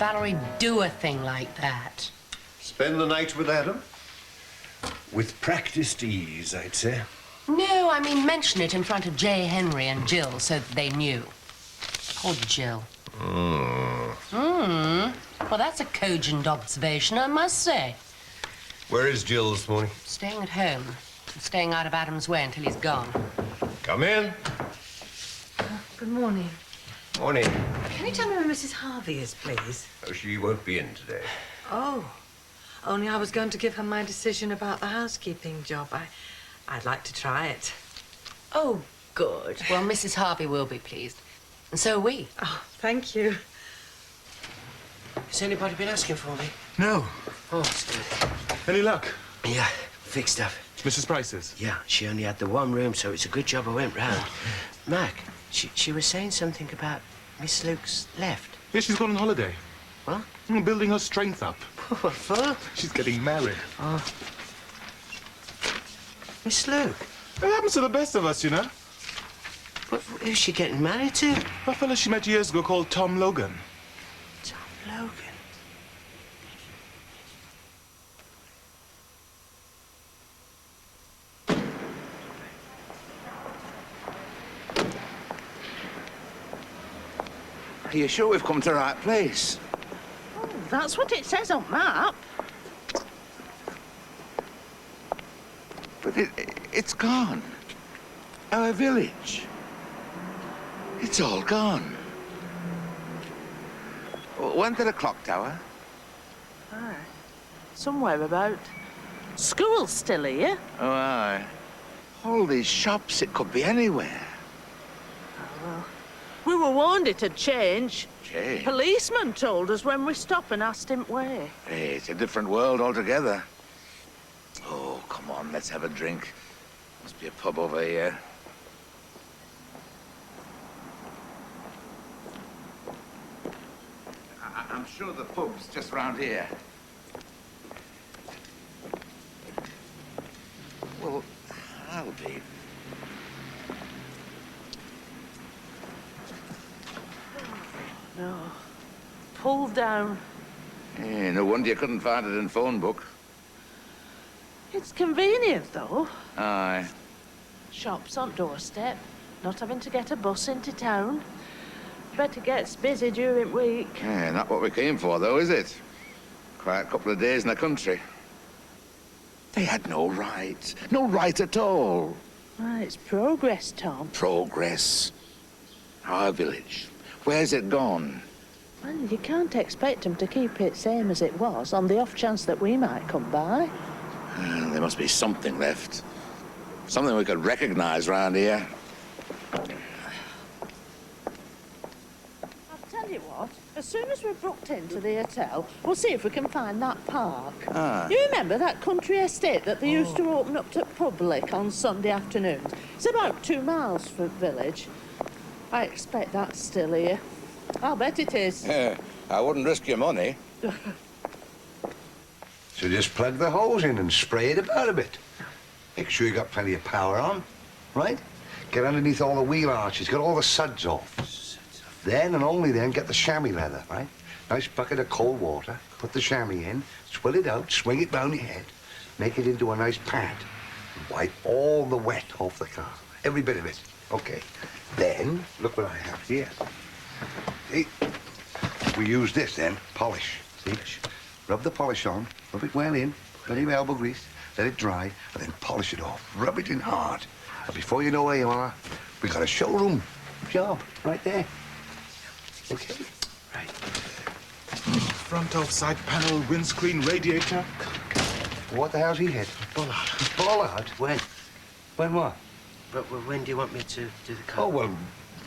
Valerie do a thing like that? Spend the night with Adam? With practiced ease, I'd say. No, I mean mention it in front of J. Henry and Jill so that they knew. Or Jill. Well, that's a cogent observation, I must say. Where is Jill this morning? Staying at home. Staying out of Adam's way until he's gone. Come in. Good morning. Morning. Can you tell me where Mrs. Harvey is, please? Oh, she won't be in today. Oh. Only I was going to give her my decision about the housekeeping job. I'd like to try it. Oh, good. Well, Mrs. Harvey will be pleased. And so are we. Oh, thank you. Has anybody been asking for me? No. Oh, it's good. Any luck? Yeah, fixed up. Mrs. Price's? Yeah, she only had the one room, so it's a good job I went round. Mac, she was saying something about Miss Luke's left. Yeah, she's gone on holiday. What? Building her strength up. What for? She's getting married. Oh. Miss Luke? It happens to the best of us, you know. Who's she getting married to? A fella she met years ago called Tom Logan. Tom Logan? Are you sure we've come to the right place? Oh, that's what it says on map. But it's gone. Our village. It's all gone. When to the clock tower? Aye. Somewhere about. School's still here. Oh, aye. All these shops, it could be anywhere. Oh, well. We were warned it'd change. Change? Policeman told us when we stopped and asked him where. Hey, it's a different world altogether. Oh, come on, let's have a drink. Must be a pub over here. I'm sure the pub's just round here. Well, I'll be. No. Pulled down. Hey, no wonder you couldn't find it in phone book. It's convenient, though. Aye. Shops on doorstep. Not having to get a bus into town. Bet it gets busy during week. Yeah, not what we came for, though, is it? Quite a couple of days in the country. They had no right. No right at all. It's progress, Tom. Progress. Our village. Where's it gone? Well, you can't expect them to keep it same as it was on the off chance that we might come by. There must be something left. Something we could recognize round here. I'll tell you what, as soon as we're booked into the hotel, we'll see if we can find that park. Ah. You remember that country estate that they used to open up to public on Sunday afternoons? It's about 2 miles from the village. I expect that's still here. I'll bet it is. Yeah, I wouldn't risk your money. So just plug the holes in and spray it about a bit. Make sure you got plenty of power on, right? Get underneath all the wheel arches, get all the suds off. Then and only then get the chamois leather, right? Nice bucket of cold water, put the chamois in, swill it out, swing it round your head, make it into a nice pad, and wipe all the wet off the car, every bit of it. Okay. Then, look what I have here. See? We use this then, polish. See? Rub the polish on, rub it well in, plenty of elbow grease, let it dry, and then polish it off. Rub it in hard. And before you know where you are, we got a showroom job right there. Okay? Right. Front off side panel, windscreen, radiator. What the hell's he hit? Pollard. Pollard? When? When what? But when do you want me to do the car? Oh, well,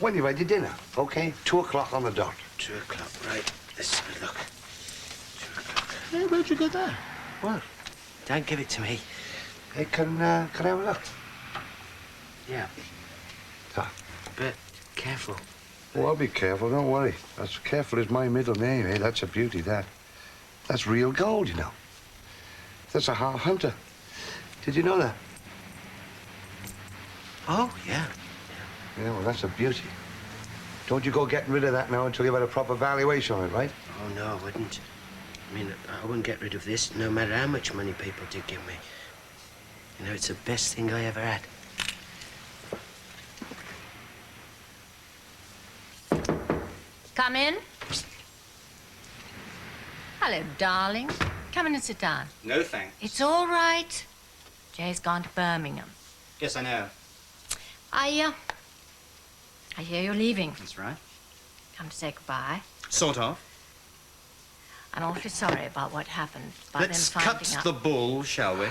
when you're ready, dinner, okay? 2 o'clock on the dot. 2 o'clock, right. Let's have a look. 2 o'clock. Hey, where'd you get that? What? Don't give it to me. Hey, can I have a look? Yeah. So. But careful. Oh, I'll be careful, don't worry. As careful as my middle name, eh? That's a beauty, that. That's real gold, you know. That's a half hunter. Did you know that? Oh, yeah. Yeah, well, that's a beauty. Don't you go getting rid of that now until you've had a proper valuation on it, right? Oh, no, I wouldn't. I mean, I wouldn't get rid of this, no matter how much money people did give me. You know, it's the best thing I ever had. Come in. Hello, darling. Come in and sit down. No, thanks. It's all right. Jay's gone to Birmingham. Yes, I know. I hear you're leaving. That's right. Come to say goodbye. Sort of. I'm awfully sorry about what happened. About Let's them cut finding out. the bull, shall we?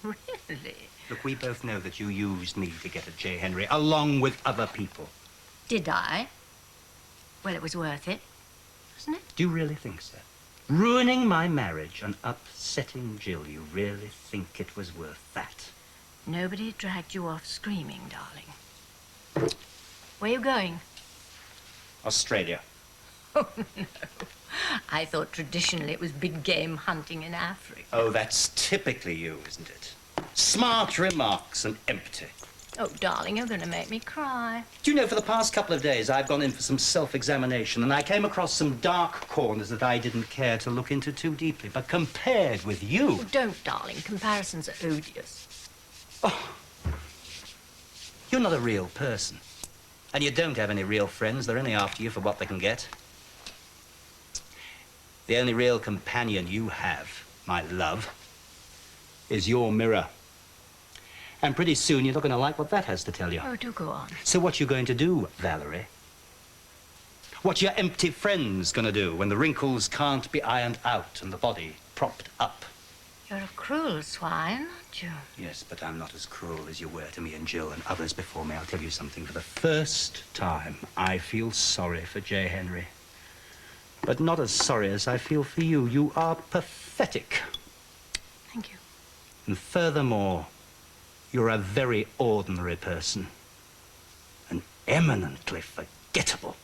Really? Look, we both know that you used me to get at J. Henry, along with other people. Did I? Well, it was worth it, wasn't it? Do you really think so? Ruining my marriage and upsetting Jill, you really think it was worth that? Nobody dragged you off screaming, darling. Where are you going? Australia. Oh, no. I thought traditionally it was big game hunting in Africa. Oh, that's typically you, isn't it? Smart remarks and empty. Oh, darling, you're going to make me cry. Do you know, for the past couple of days, I've gone in for some self-examination, and I came across some dark corners that I didn't care to look into too deeply. But compared with you... Oh, don't, darling. Comparisons are odious. Oh. You're not a real person. And you don't have any real friends. They're only after you for what they can get. The only real companion you have, my love, is your mirror. And pretty soon you're not going to like what that has to tell you. Oh, do go on. So what you going to do, Valerie? What your empty friends going to do when the wrinkles can't be ironed out and the body propped up? You're a cruel swine, aren't you? Yes, but I'm not as cruel as you were to me and Jill and others before me. I'll tell you something. For the first time, I feel sorry for J. Henry. But not as sorry as I feel for you. You are pathetic. Thank you. And furthermore, you're a very ordinary person. And eminently forgettable.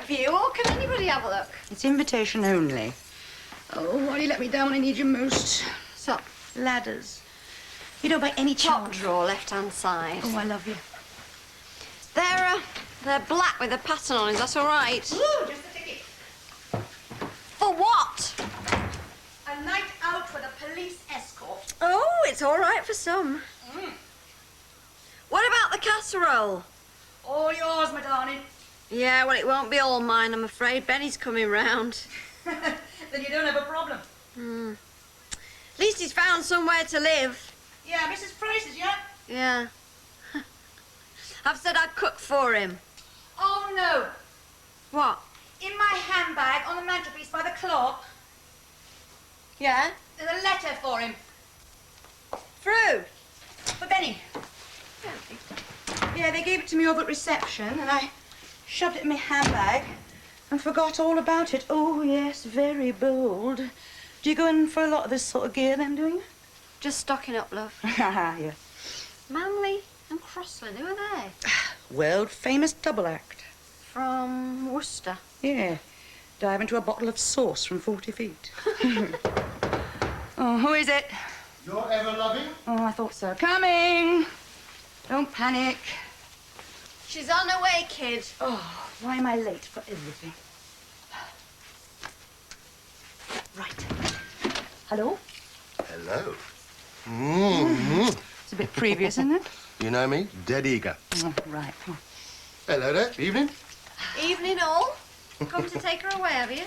View, or can anybody have a look? It's invitation only. Oh, why do you let me down when I need you most? So, Ladders. You don't by any top chance. drawer, left-hand side. Oh, I love you. They're black with a pattern on. Is that all right? Ooh, just a ticket. For what? A night out with a police escort. Oh, it's all right for some. What about the casserole? All yours, my darling. Yeah, well, it won't be all mine, I'm afraid. Benny's coming round. Then you don't have a problem. At least he's found somewhere to live. Yeah, Mrs. Price's, yeah? Yeah. I've said I'd cook for him. Oh, no. What? In my handbag on the mantelpiece by the clock, Yeah? there's a letter for him. Through? For Benny. Yeah, they gave it to me over at reception, and I shoved it in my handbag and forgot all about it. Oh, yes, very bold. Do you go in for a lot of this sort of gear, then, do you? Just stocking up, love. Yeah. Manley and Crossland, who are they? World-famous double act. From Worcester. Yeah. Dive into a bottle of sauce from 40 feet. Oh, who is it? You're ever loving? Oh, I thought so. Coming! Don't panic. She's on her way, kid. Oh, why am I late for everything? Right. Hello? Hello. It's a bit previous, isn't it? You know me? Dead eager. Oh, right. Oh. Hello there. Evening. Evening all. Come to take her away, have you?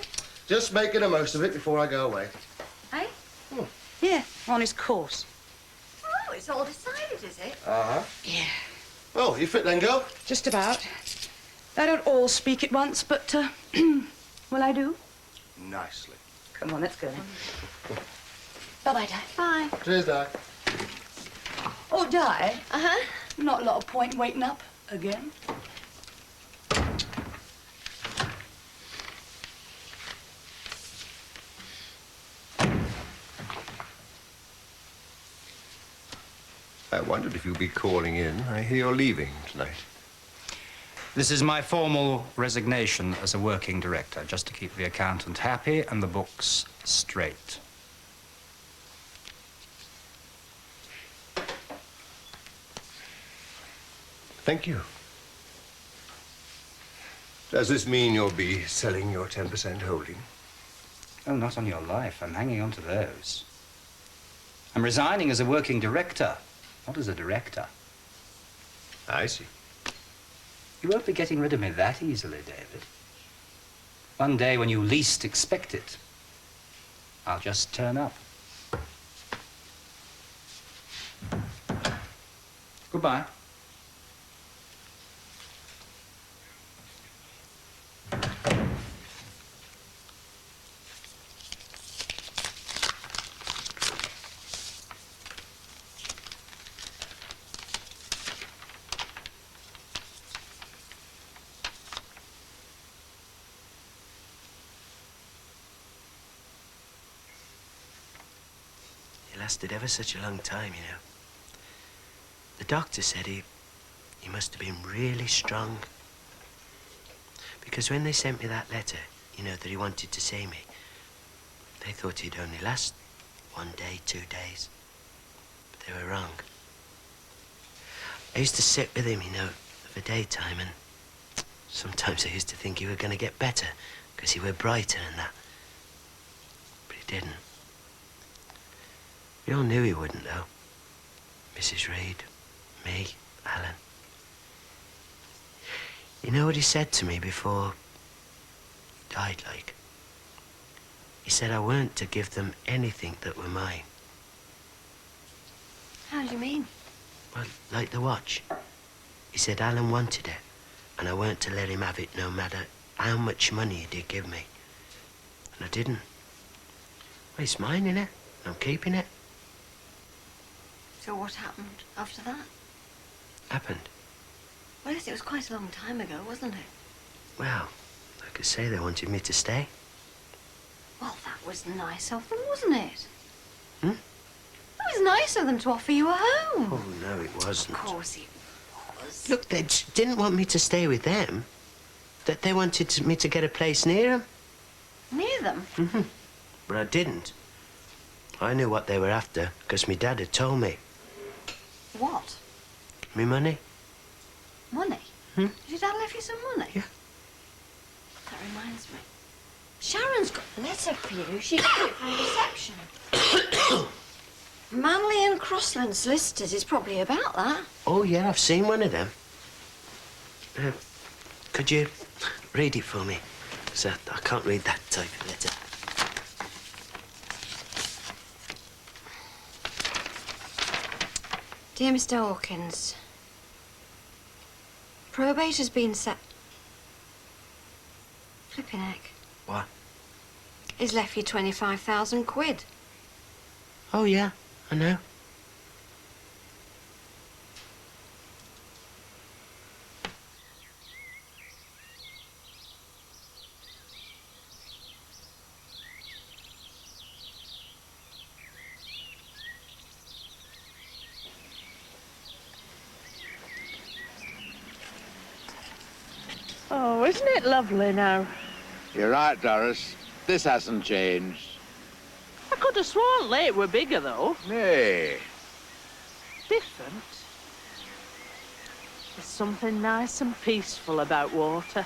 Just making the most of it before I go away. Eh? Yeah, on his course. Oh, it's all decided, is it? Uh-huh. Yeah. Well, you fit then, girl? Just about. They don't all speak at once, but, well, I do. Nicely. Come on, let's go then. Bye-bye, Di. Bye. Cheers, Di. Oh, Di. Uh-huh. Not a lot of point waiting up again. I wondered if you'd be calling in. I hear you're leaving tonight. This is my formal resignation as a working director, just to keep the accountant happy and the books straight. Thank you. Does this mean you'll be selling your 10% holding? Oh, not on your life. I'm hanging on to those. I'm resigning as a working director, not as a director. I see. You won't be getting rid of me that easily, David. One day when you least expect it, I'll just turn up. Goodbye. Lasted ever such a long time, you know. The doctor said he must have been really strong. Because when they sent me that letter, you know, that he wanted to see me, they thought he'd only last 1 day, 2 days. But they were wrong. I used to sit with him, you know, of a daytime, and sometimes I used to think he were going to get better, because he were brighter and that. But he didn't. We all knew he wouldn't, though. Mrs. Reed, me, Alan. You know what he said to me before he died, like? He said I weren't to give them anything that were mine. How do you mean? Well, like the watch. He said Alan wanted it, and I weren't to let him have it no matter how much money he did give me. And I didn't. Well, it's mine, innit? I'm keeping it. So what happened after that? Happened? Well, yes, it was quite a long time ago, wasn't it? Well, like I say, they wanted me to stay. Well, that was nice of them, wasn't it? Hmm? It was nice of them to offer you a home. Oh, no, it wasn't. Of course it was. Look, they didn't want me to stay with them. That they wanted me to get a place near them. Near them? Mm-hmm. But I didn't. I knew what they were after, because my dad had told me. What? Me money. Money? Hmm? Did your dad leave you some money? Yeah. That reminds me. Sharon's got a letter for you. She got it from reception. Manley and Crossland solicitors is probably about that. Oh, yeah, I've seen one of them. Could you read it for me? Because I can't read that type of letter. Dear Mr. Hawkins, probate has been set. Flipping heck. What? He's left you 25,000 quid. Oh, yeah, I know. Oh, isn't it lovely now? You're right, Doris. This hasn't changed. I could have sworn Lake were bigger, though. Nay. Different. There's something nice and peaceful about water.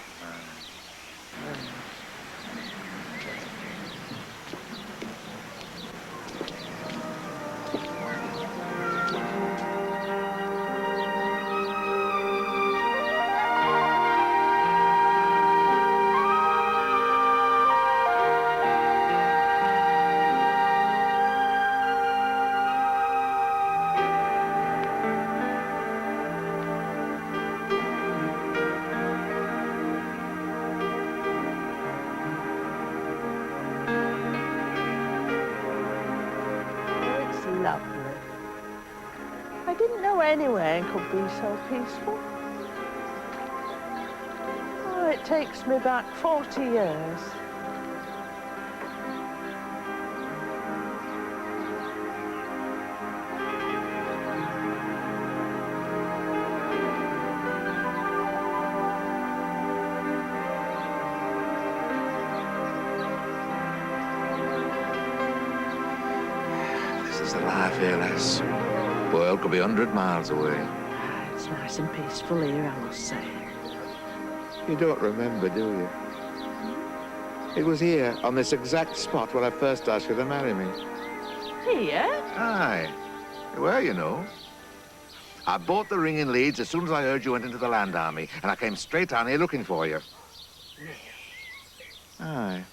Lovely. I didn't know anywhere could be so peaceful. Oh, it takes me back 40 years. life here, lass. World could be 100 miles away. It's nice and peaceful here, I must say. You don't remember, do you? It was here, on this exact spot, where I first asked you to marry me. Here? Aye. Well, you know. I bought the ring in Leeds as soon as I heard you went into the Land Army, and I came straight down here looking for you. Aye.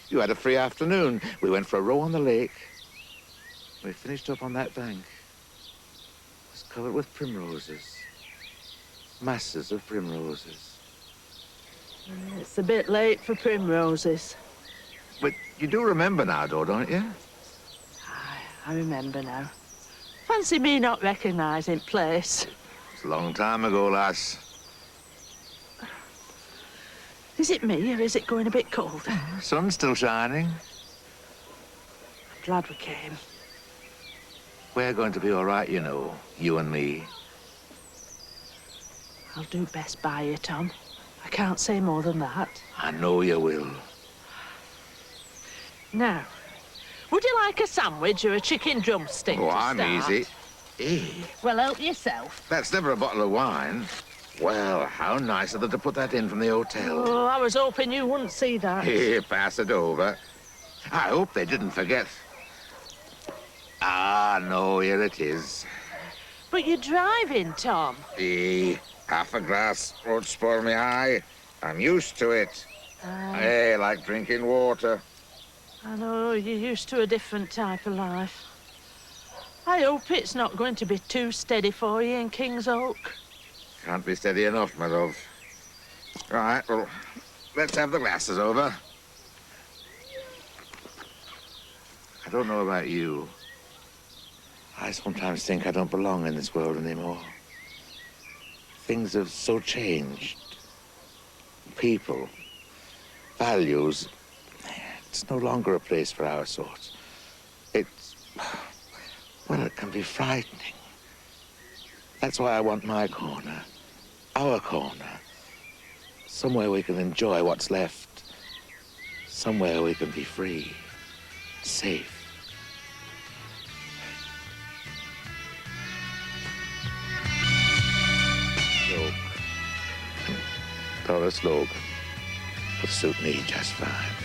You had a free afternoon. We went for a row on the lake. We finished up on that bank. It was covered with primroses. Masses of primroses. It's a bit late for primroses. But you do remember now, though, don't you? I remember now. Fancy me not recognising place. It's a long time ago, lass. Is it me, or is it going a bit cold? Sun's still shining. I'm glad we came. We're going to be all right, you know, you and me. I'll do best by you, Tom. I can't say more than that. I know you will. Now, would you like a sandwich or a chicken drumstick Oh, to I'm start? easy. Eh, Well, help yourself. that's never a bottle of wine. Well, how nice of them to put that in from the hotel. Oh, I was hoping you wouldn't see that. Here, pass it over. I hope they didn't forget. Ah, no, here it is. But you're driving, Tom. Eh, half a glass won't spoil me eye. I'm used to it. Hey, like drinking water. I know, you're used to a different type of life. I hope it's not going to be too steady for you in King's Oak. Can't be steady enough, my love. Right, well, let's have the glasses over. I don't know about you. I sometimes think I don't belong in this world anymore. Things have so changed. People, values. It's no longer a place for our sort. It's, well, it can be frightening. That's why I want my corner, our corner. Somewhere we can enjoy what's left. Somewhere we can be free, safe. Doris Logan will suit me just fine.